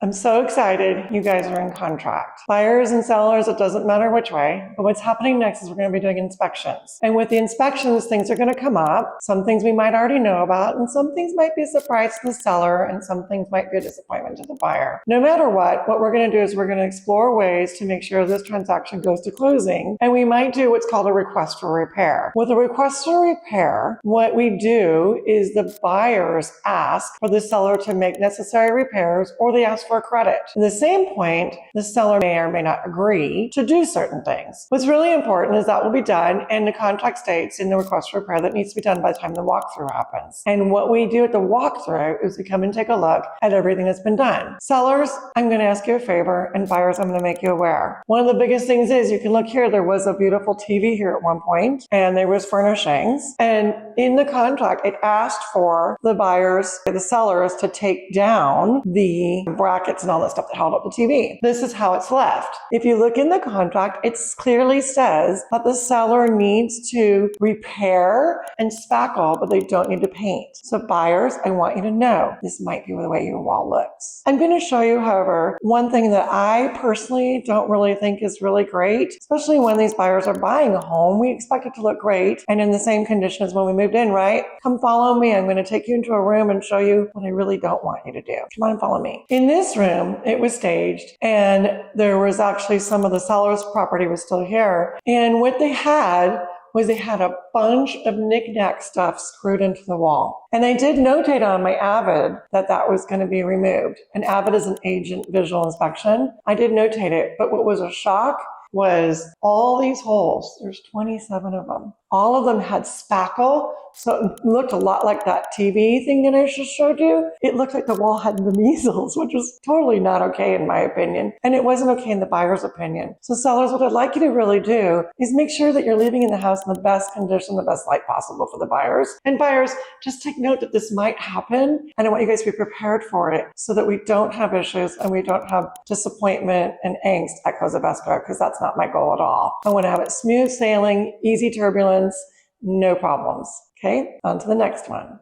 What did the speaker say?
I'm so excited you guys are in contract. Buyers and sellers, it doesn't matter which way, but what's happening next is we're going to be doing inspections. And with the inspections, things are going to come up. Some things we might already know about, and some things might be a surprise to the seller, and some things might be a disappointment to the buyer. No matter what we're going to do is we're going to explore ways to make sure this transaction goes to closing, and we might do what's called a request for repair. With a request for repair, what we do is the buyers ask for the seller to make necessary repairs, or they ask for a credit. At the same point, the seller may or may not agree to do certain things. What's really important is that will be done, and the contract states in the request for repair that needs to be done by the time the walkthrough happens. And what we do at the walkthrough is we come and take a look at everything that's been done. Sellers, I'm going to ask you a favor, and buyers, I'm going to make you aware. One of the biggest things is you can look here, there was a beautiful TV here at one point, and there was furnishings. And in the contract, it asked for the buyers, the sellers, to take down the brackets and all that stuff that held up the TV. This is how it's left. If you look in the contract, it clearly says that the seller needs to repair and spackle, but they don't need to paint. So buyers, I want you to know this might be the way your wall looks. I'm going to show you, however, one thing that I personally don't really think is really great, especially when these buyers are buying a home. We expect it to look great and in the same condition as when we moved in, right? Come follow me. I'm going to take you into a room and show you what I really don't want you to do. Come on and follow me. In this room, it was staged, and there was actually some of the seller's property was still here. And what they had was they had a bunch of knick-knack stuff screwed into the wall. And I did notate on my Avid that that was going to be removed. And Avid is an agent visual inspection. I did notate it, but what was a shock was all these holes. There's 27 of them. All of them had spackle, so it looked a lot like that TV thing that I just showed you. It looked like the wall had the measles, which was totally not okay in my opinion. And it wasn't okay in the buyer's opinion. So sellers, what I'd like you to really do is make sure that you're leaving in the house in the best condition, the best light possible for the buyers. And buyers, just take note that this might happen. And I want you guys to be prepared for it so that we don't have issues and we don't have disappointment and angst at close of escrow, because that's not my goal at all. I want to have it smooth sailing, easy turbulence, no problems. Okay, on to the next one.